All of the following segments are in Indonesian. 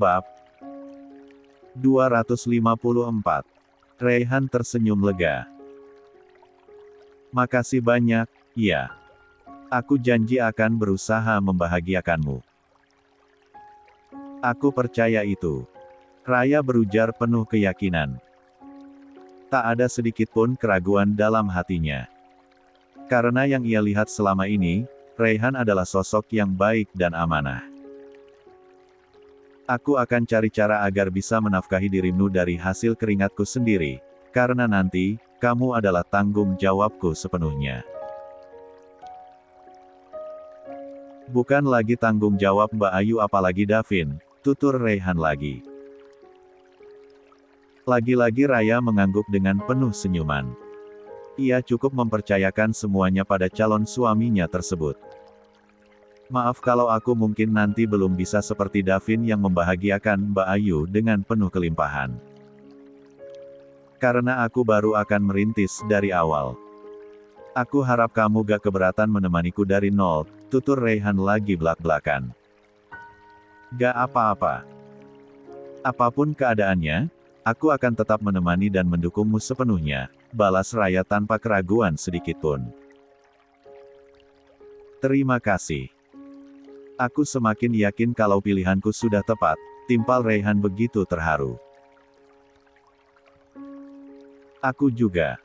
Bab 254. Raihan tersenyum lega. Makasih banyak, ya. Aku janji akan berusaha membahagiakanmu. Aku percaya itu. Raya berujar penuh keyakinan. Tak ada sedikit pun keraguan dalam hatinya. Karena yang ia lihat selama ini, Raihan adalah sosok yang baik dan amanah. Aku akan cari cara agar bisa menafkahi dirimu dari hasil keringatku sendiri, karena nanti, kamu adalah tanggung jawabku sepenuhnya. Bukan lagi tanggung jawab Mbak Ayu apalagi Davin, tutur Raihan lagi. Lagi-lagi Raya mengangguk dengan penuh senyuman. Ia cukup mempercayakan semuanya pada calon suaminya tersebut. Maaf kalau aku mungkin nanti belum bisa seperti Davin yang membahagiakan Mbak Ayu dengan penuh kelimpahan. Karena aku baru akan merintis dari awal. Aku harap kamu gak keberatan menemaniku dari nol, tutur Raihan lagi belak-belakan. Gak apa-apa. Apapun keadaannya, aku akan tetap menemani dan mendukungmu sepenuhnya, balas Raya tanpa keraguan sedikitpun. Terima kasih. Aku semakin yakin kalau pilihanku sudah tepat, timpal Raihan begitu terharu. Aku juga.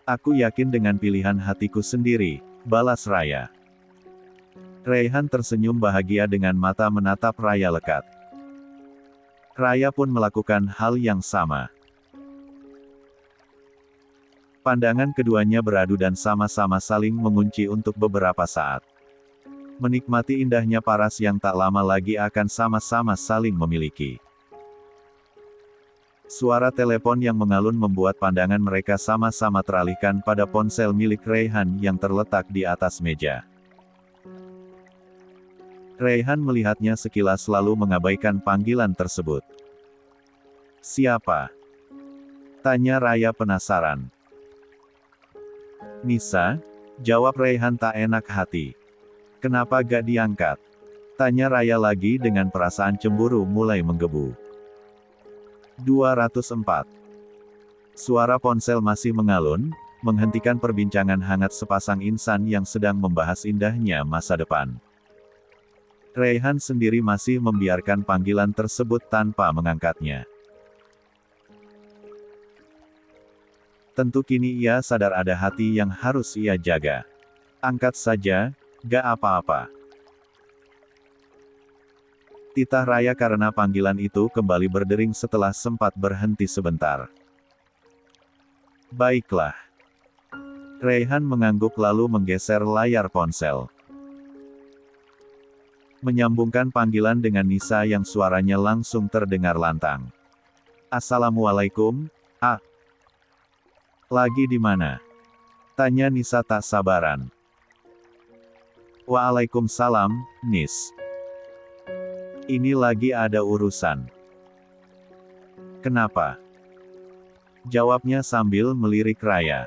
Aku yakin dengan pilihan hatiku sendiri, balas Raya. Raihan tersenyum bahagia dengan mata menatap Raya lekat. Raya pun melakukan hal yang sama. Pandangan keduanya beradu dan sama-sama saling mengunci untuk beberapa saat. Menikmati indahnya paras yang tak lama lagi akan sama-sama saling memiliki. Suara telepon yang mengalun membuat pandangan mereka sama-sama teralihkan pada ponsel milik Raihan yang terletak di atas meja. Raihan melihatnya sekilas lalu mengabaikan panggilan tersebut. Siapa? Tanya Raya penasaran. Nisa, jawab Raihan tak enak hati. Kenapa gak diangkat? Tanya Raya lagi dengan perasaan cemburu mulai menggebu. 204. Suara ponsel masih mengalun, menghentikan perbincangan hangat sepasang insan yang sedang membahas indahnya masa depan. Raihan sendiri masih membiarkan panggilan tersebut tanpa mengangkatnya. Tentu kini ia sadar ada hati yang harus ia jaga. Angkat saja, gak apa-apa. Titah Raya karena panggilan itu kembali berdering setelah sempat berhenti sebentar. Baiklah. Raihan mengangguk lalu menggeser layar ponsel. Menyambungkan panggilan dengan Nisa yang suaranya langsung terdengar lantang. Assalamualaikum, A. Lagi di mana? Tanya Nisa tak sabaran. Waalaikumsalam, Nis. Ini lagi ada urusan. Kenapa? Jawabnya sambil melirik Raya.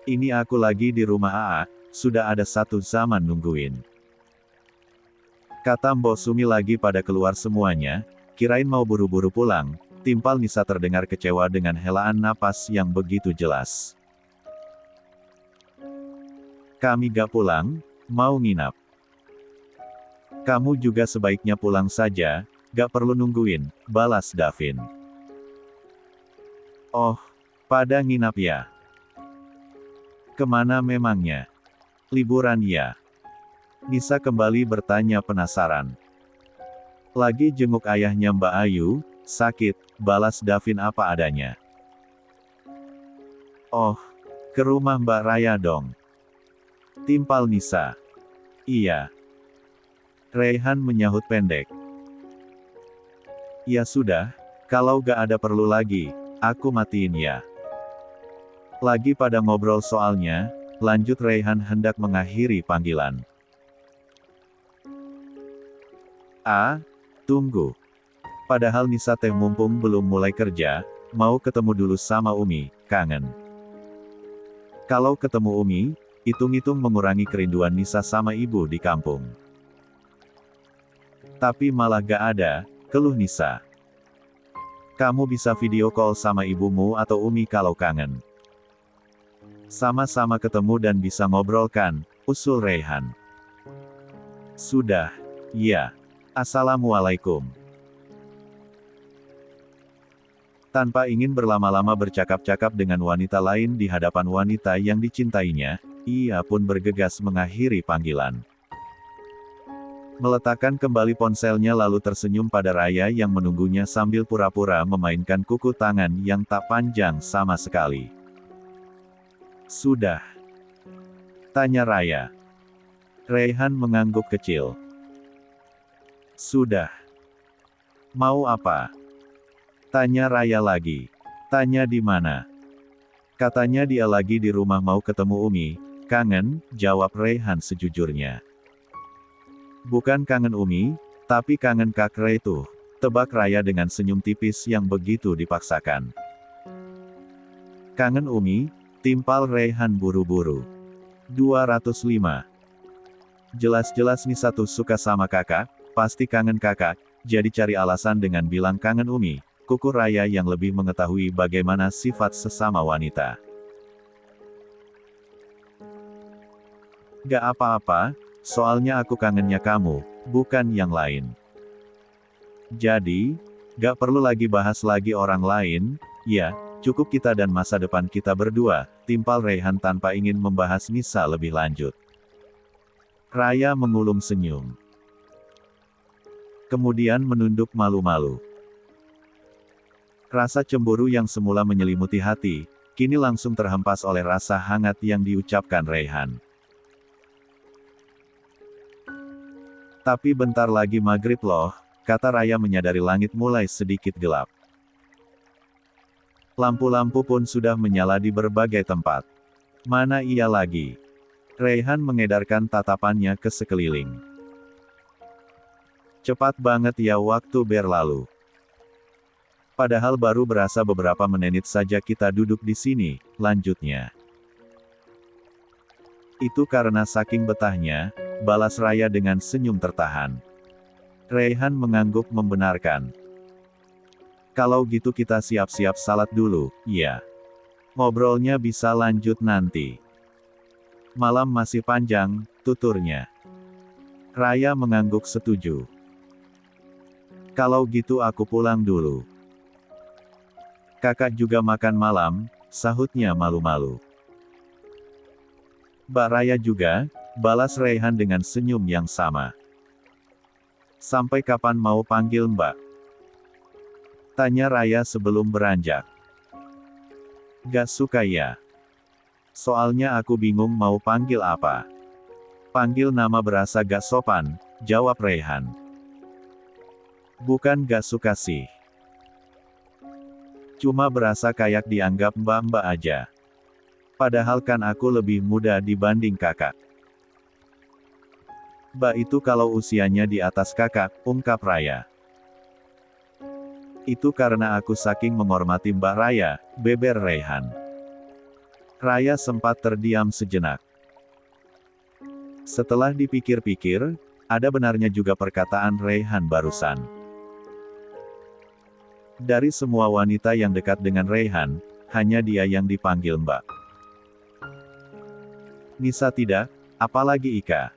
Ini aku lagi di rumah AA, sudah ada satu zaman nungguin. Kata Mbok Sumi lagi pada keluar semuanya, kirain mau buru-buru pulang, timpal Nisa terdengar kecewa dengan helaan napas yang begitu jelas. Kami gak pulang, mau nginap. Kamu juga sebaiknya pulang saja, gak perlu nungguin, balas Davin. Oh, pada nginap ya? Kemana memangnya? Liburan ya? Nisa kembali bertanya penasaran. Lagi jenguk ayahnya Mbak Ayu, sakit, balas Davin apa adanya. Oh, ke rumah Mbak Raya dong. Timpal Nisa. Iya. Raihan menyahut pendek. Ya sudah, kalau gak ada perlu lagi, aku matiin ya. Lagi pada ngobrol soalnya, lanjut Raihan hendak mengakhiri panggilan. Tunggu. Padahal Nisa teh mumpung belum mulai kerja, mau ketemu dulu sama Umi, kangen. Kalau ketemu Umi, hitung-hitung mengurangi kerinduan Nisa sama ibu di kampung. Tapi malah gak ada, keluh Nisa. Kamu bisa video call sama ibumu atau Umi kalau kangen. Sama-sama ketemu dan bisa ngobrol kan, usul Raihan. Sudah. Ya. Assalamualaikum. Tanpa ingin berlama-lama bercakap-cakap dengan wanita lain di hadapan wanita yang dicintainya, ia pun bergegas mengakhiri panggilan. Meletakkan kembali ponselnya lalu tersenyum pada Raya yang menunggunya sambil pura-pura memainkan kuku tangan yang tak panjang sama sekali. Sudah? Tanya Raya. Raihan mengangguk kecil. Sudah. Mau apa? Tanya Raya lagi. Tanya di mana? Katanya dia lagi di rumah mau ketemu Umi. Kangen, jawab Raihan sejujurnya. Bukan kangen Umi, tapi kangen Kak Ray tuh, tebak Raya dengan senyum tipis yang begitu dipaksakan. Kangen Umi, timpal Raihan buru-buru. 205. Jelas-jelas Nisa tuh suka sama kakak, pasti kangen kakak, jadi cari alasan dengan bilang kangen Umi. Kuku Raya yang lebih mengetahui bagaimana sifat sesama wanita. Gak apa-apa, soalnya aku kangennya kamu, bukan yang lain. Jadi, gak perlu lagi bahas lagi orang lain, ya, cukup kita dan masa depan kita berdua, timpal Raihan tanpa ingin membahas Nisa lebih lanjut. Raya mengulum senyum. Kemudian menunduk malu-malu. Rasa cemburu yang semula menyelimuti hati, kini langsung terhempas oleh rasa hangat yang diucapkan Raihan. Tapi bentar lagi maghrib loh, kata Raya menyadari langit mulai sedikit gelap. Lampu-lampu pun sudah menyala di berbagai tempat. Mana ia lagi? Raihan mengedarkan tatapannya ke sekeliling. Cepat banget ya waktu berlalu. Padahal baru berasa beberapa menit saja kita duduk di sini, lanjutnya. Itu karena saking betahnya, balas Raya dengan senyum tertahan. Raihan mengangguk membenarkan. Kalau gitu kita siap-siap salat dulu, ya. Ngobrolnya bisa lanjut nanti. Malam masih panjang, tuturnya. Raya mengangguk setuju. Kalau gitu aku pulang dulu. Kakak juga makan malam, sahutnya malu-malu. Mbak Raya juga, balas Raihan dengan senyum yang sama. Sampai kapan mau panggil Mbak? Tanya Raya sebelum beranjak. Gak suka ya? Soalnya aku bingung mau panggil apa. Panggil nama berasa gak sopan, jawab Raihan. Bukan gak suka sih. Cuma berasa kayak dianggap mbak-mbak aja. Padahal kan aku lebih muda dibanding kakak. Mbak itu kalau usianya di atas kakak, ungkap Raya. Itu karena aku saking menghormati Mbak Raya, beber Raihan. Raya sempat terdiam sejenak. Setelah dipikir-pikir, ada benarnya juga perkataan Raihan barusan. Dari semua wanita yang dekat dengan Raihan, hanya dia yang dipanggil Mbak. Nisa tidak, apalagi Ika.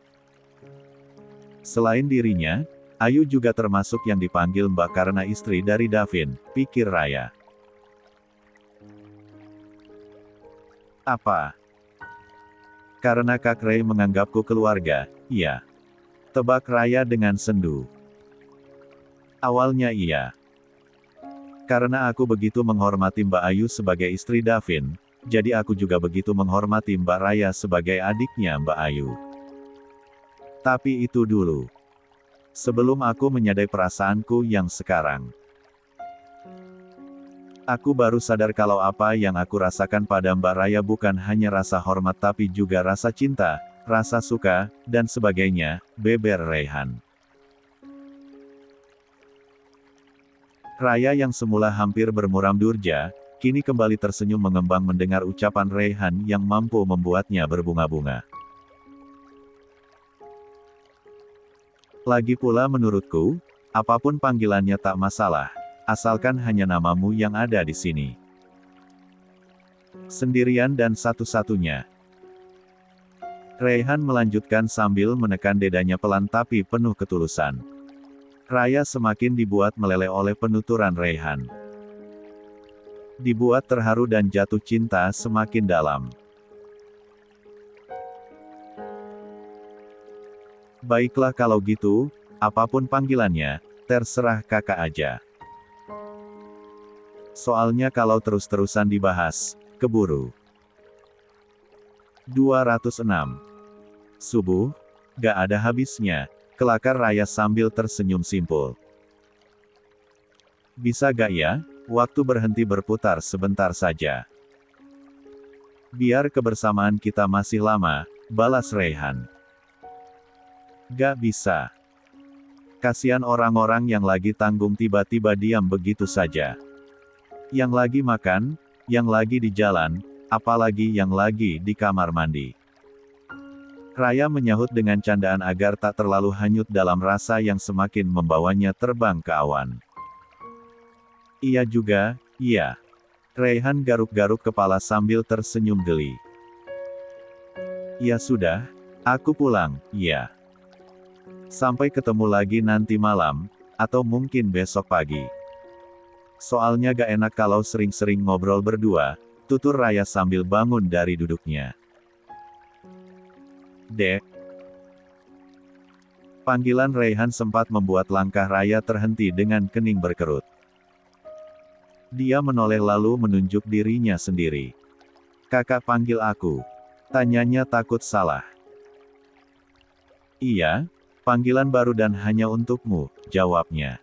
Selain dirinya, Ayu juga termasuk yang dipanggil Mbak karena istri dari Davin, pikir Raya. Apa? Karena Kak Ray menganggapku keluarga, iya. Tebak Raya dengan sendu. Awalnya iya. Karena aku begitu menghormati Mbak Ayu sebagai istri Davin, jadi aku juga begitu menghormati Mbak Raya sebagai adiknya Mbak Ayu. Tapi itu dulu. Sebelum aku menyadari perasaanku yang sekarang. Aku baru sadar kalau apa yang aku rasakan pada Mbak Raya bukan hanya rasa hormat tapi juga rasa cinta, rasa suka, dan sebagainya, beber Raihan. Raya yang semula hampir bermuram durja, kini kembali tersenyum mengembang mendengar ucapan Raihan yang mampu membuatnya berbunga-bunga. Lagi pula menurutku, apapun panggilannya tak masalah, asalkan hanya namamu yang ada di sini. Sendirian dan satu-satunya. Raihan melanjutkan sambil menekan dadanya pelan tapi penuh ketulusan. Raya semakin dibuat meleleh oleh penuturan Raihan. Dibuat terharu dan jatuh cinta semakin dalam. Baiklah kalau gitu, apapun panggilannya, terserah kakak aja. Soalnya kalau terus-terusan dibahas, keburu. 206. Subuh, gak ada habisnya, kelakar Raya sambil tersenyum simpul. Bisa gak ya, waktu berhenti berputar sebentar saja. Biar kebersamaan kita masih lama, balas Raihan. Gak bisa. Kasihan orang-orang yang lagi tanggung tiba-tiba diam begitu saja. Yang lagi makan, yang lagi di jalan, apalagi yang lagi di kamar mandi. Raya menyahut dengan candaan agar tak terlalu hanyut dalam rasa yang semakin membawanya terbang ke awan. Iya juga, iya. Raihan garuk-garuk kepala sambil tersenyum geli. Ya sudah, aku pulang, ya. Sampai ketemu lagi nanti malam, atau mungkin besok pagi. Soalnya gak enak kalau sering-sering ngobrol berdua, tutur Raya sambil bangun dari duduknya. Dek. Panggilan Raihan sempat membuat langkah Raya terhenti dengan kening berkerut. Dia menoleh lalu menunjuk dirinya sendiri. Kakak panggil aku. Tanyanya takut salah. Iya. Panggilan baru dan hanya untukmu, jawabnya.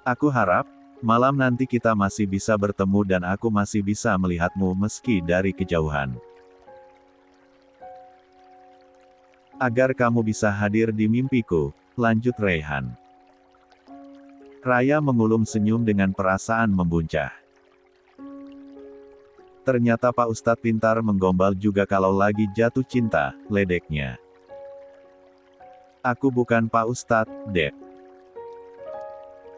Aku harap, malam nanti kita masih bisa bertemu dan aku masih bisa melihatmu meski dari kejauhan. Agar kamu bisa hadir di mimpiku, lanjut Raihan. Raya mengulum senyum dengan perasaan membuncah. Ternyata Pak Ustadz pintar menggombal juga kalau lagi jatuh cinta, ledeknya. Aku bukan Pak Ustadz, Dek.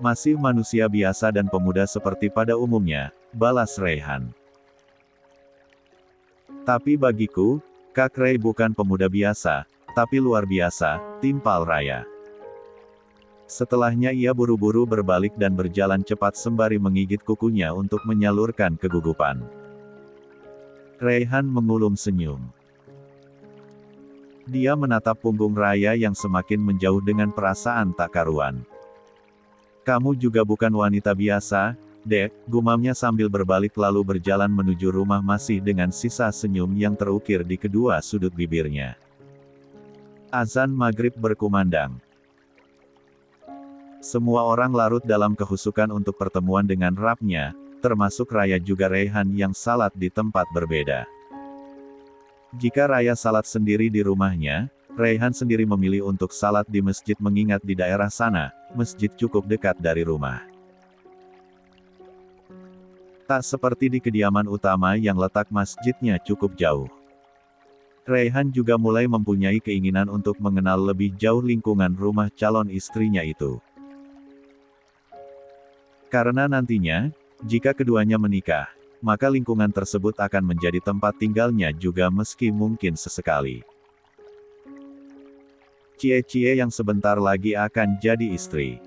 Masih manusia biasa dan pemuda seperti pada umumnya, balas Raihan. Tapi bagiku, Kak Ray bukan pemuda biasa, tapi luar biasa, timpal Raya. Setelahnya ia buru-buru berbalik dan berjalan cepat sembari menggigit kukunya untuk menyalurkan kegugupan. Raihan mengulum senyum. Dia menatap punggung Raya yang semakin menjauh dengan perasaan tak karuan. Kamu juga bukan wanita biasa, Dek, gumamnya sambil berbalik lalu berjalan menuju rumah masih dengan sisa senyum yang terukir di kedua sudut bibirnya. Azan maghrib berkumandang. Semua orang larut dalam kehusukan untuk pertemuan dengan Rabbnya, termasuk Raya juga Raihan yang salat di tempat berbeda. Jika Raya salat sendiri di rumahnya, Raihan sendiri memilih untuk salat di masjid mengingat di daerah sana, masjid cukup dekat dari rumah. Tak seperti di kediaman utama yang letak masjidnya cukup jauh. Raihan juga mulai mempunyai keinginan untuk mengenal lebih jauh lingkungan rumah calon istrinya itu. Karena nantinya, jika keduanya menikah, maka lingkungan tersebut akan menjadi tempat tinggalnya juga meski mungkin sesekali. Cie-cie yang sebentar lagi akan jadi istri.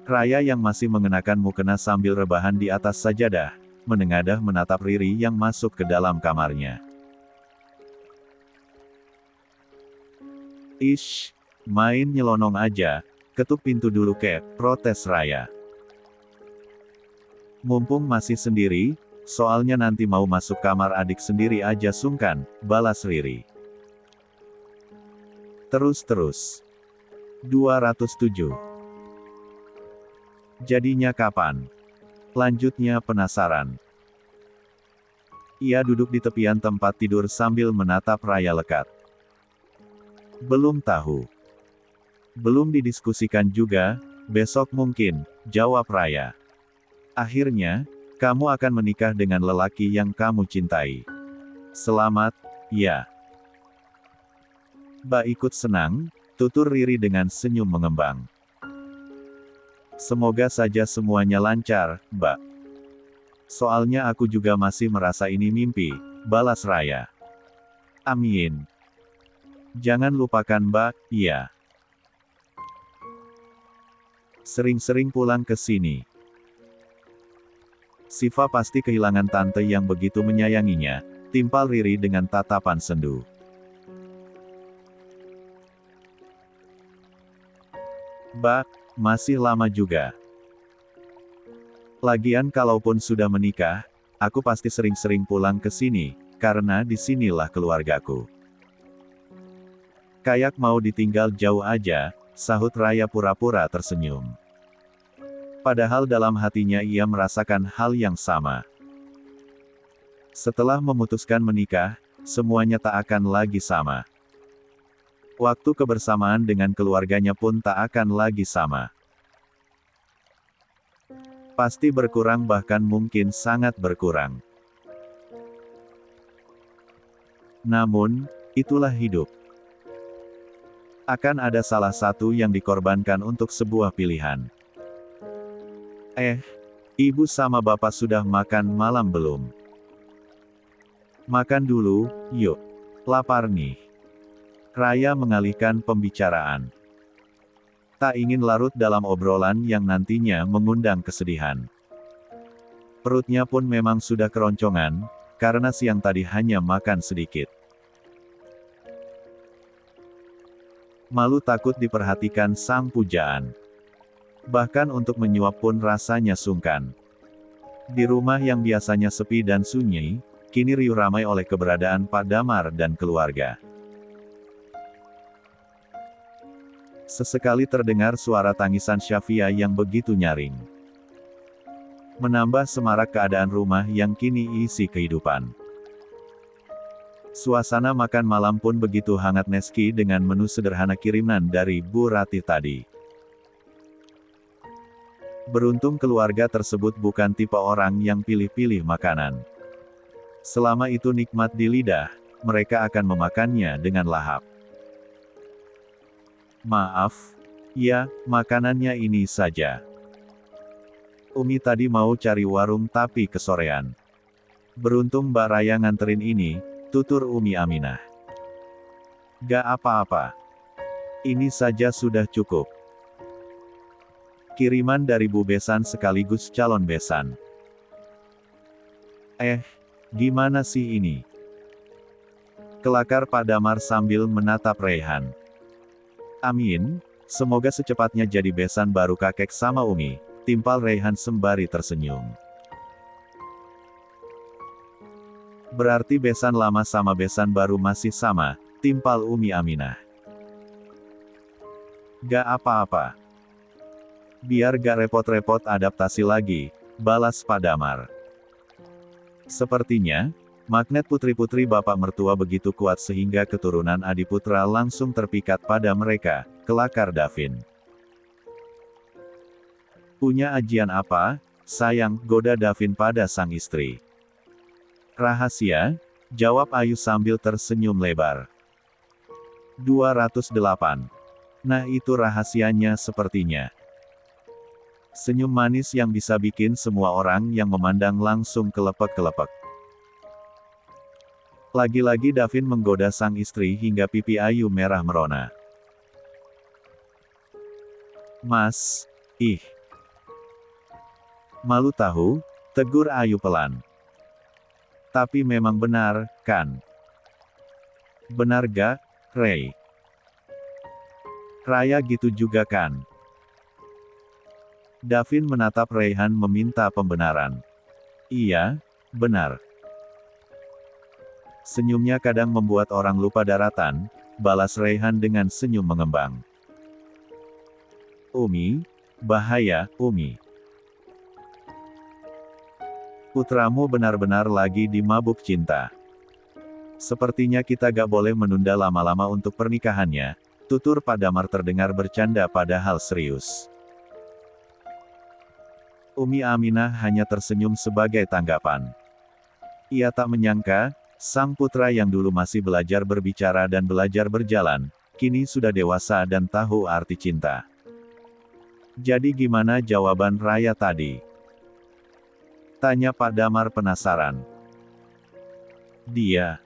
Raya yang masih mengenakan mukena sambil rebahan di atas sajadah, menengadah menatap Riri yang masuk ke dalam kamarnya. Ish, main nyelonong aja, ketuk pintu dulu kek, protes Raya. Mumpung masih sendiri, soalnya nanti mau masuk kamar adik sendiri aja sungkan, balas Riri. Terus. 207. Jadinya kapan? Lanjutnya penasaran. Ia duduk di tepian tempat tidur sambil menatap Raya lekat. Belum tahu. Belum didiskusikan juga, besok mungkin, jawab Raya. Akhirnya, kamu akan menikah dengan lelaki yang kamu cintai. Selamat, ya. Ba ikut senang, tutur Riri dengan senyum mengembang. Semoga saja semuanya lancar, Mbak. Soalnya aku juga masih merasa ini mimpi, balas Raya. Amin. Jangan lupakan Mbak, iya. Sering-sering pulang ke sini. Siva pasti kehilangan tante yang begitu menyayanginya, timpal Riri dengan tatapan sendu. Mbak, masih lama juga. Lagian kalaupun sudah menikah, aku pasti sering-sering pulang ke sini, karena disinilah keluargaku. Kayak mau ditinggal jauh aja, sahut Raya pura-pura tersenyum. Padahal dalam hatinya ia merasakan hal yang sama. Setelah memutuskan menikah, semuanya tak akan lagi sama. Waktu kebersamaan dengan keluarganya pun tak akan lagi sama. Pasti berkurang, bahkan mungkin sangat berkurang. Namun, itulah hidup. Akan ada salah satu yang dikorbankan untuk sebuah pilihan. Ibu sama bapak sudah makan malam belum? Makan dulu, yuk. Lapar nih. Raya mengalihkan pembicaraan. Tak ingin larut dalam obrolan yang nantinya mengundang kesedihan. Perutnya pun memang sudah keroncongan, karena siang tadi hanya makan sedikit. Malu takut diperhatikan sang pujaan. Bahkan untuk menyuap pun rasanya sungkan. Di rumah yang biasanya sepi dan sunyi, kini riuh ramai oleh keberadaan Pak Damar dan keluarga. Sesekali terdengar suara tangisan Syafia yang begitu nyaring. Menambah semarak keadaan rumah yang kini isi kehidupan. Suasana makan malam pun begitu hangat meski dengan menu sederhana kiriman dari Bu Ratih tadi. Beruntung keluarga tersebut bukan tipe orang yang pilih-pilih makanan. Selama itu nikmat di lidah, mereka akan memakannya dengan lahap. Maaf, ya, makanannya ini saja. Umi tadi mau cari warung tapi kesorean. Beruntung Mbak Raya nganterin ini, tutur Umi Aminah. Gak apa-apa. Ini saja sudah cukup. Kiriman dari Bu Besan sekaligus calon besan. Gimana sih ini? Kelakar Pak Damar sambil menatap Raihan. Amin, semoga secepatnya jadi besan baru kakek sama Umi, timpal Raihan sembari tersenyum. Berarti besan lama sama besan baru masih sama, timpal Umi Aminah. Gak apa-apa. Biar gak repot-repot adaptasi lagi, balas Pak Damar. Sepertinya, magnet putri-putri bapak mertua begitu kuat sehingga keturunan Adiputra langsung terpikat pada mereka, kelakar Davin. Punya ajian apa, sayang, goda Davin pada sang istri. Rahasia, jawab Ayu sambil tersenyum lebar. 208. Nah itu rahasianya sepertinya. Senyum manis yang bisa bikin semua orang yang memandang langsung kelepek-kelepek. Lagi-lagi Davin menggoda sang istri hingga pipi Ayu merah merona. Mas, malu tahu, tegur Ayu pelan. Tapi memang benar, kan? Benar gak, Rey? Raya gitu juga kan? Davin menatap Raihan meminta pembenaran. Iya, benar. Senyumnya kadang membuat orang lupa daratan, balas Raihan dengan senyum mengembang. Umi, bahaya, Umi. Putramu benar-benar lagi dimabuk cinta. Sepertinya kita gak boleh menunda lama-lama untuk pernikahannya, tutur Pak Damar terdengar bercanda padahal serius. Umi Aminah hanya tersenyum sebagai tanggapan. Ia tak menyangka, sang putra yang dulu masih belajar berbicara dan belajar berjalan, kini sudah dewasa dan tahu arti cinta. Jadi gimana jawaban Raya tadi? Tanya Pak Damar penasaran. Dia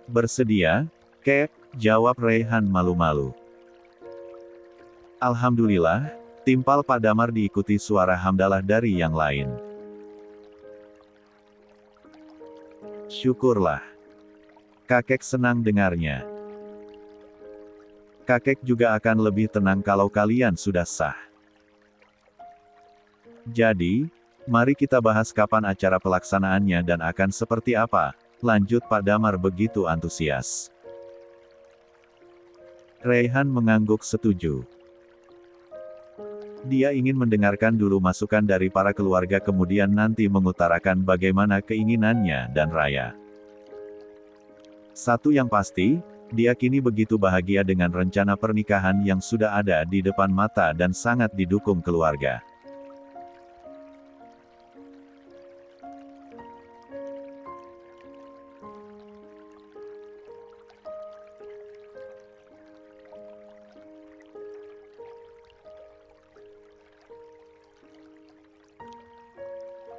bersedia, Kek, jawab Raihan malu-malu. Alhamdulillah, timpal Pak Damar diikuti suara hamdalah dari yang lain. Syukurlah. Kakek senang dengarnya. Kakek juga akan lebih tenang kalau kalian sudah sah. Jadi, mari kita bahas kapan acara pelaksanaannya dan akan seperti apa, lanjut Pak Damar begitu antusias. Raihan mengangguk setuju. Dia ingin mendengarkan dulu masukan dari para keluarga kemudian nanti mengutarakan bagaimana keinginannya dan Raya. Satu yang pasti, dia kini begitu bahagia dengan rencana pernikahan yang sudah ada di depan mata dan sangat didukung keluarga.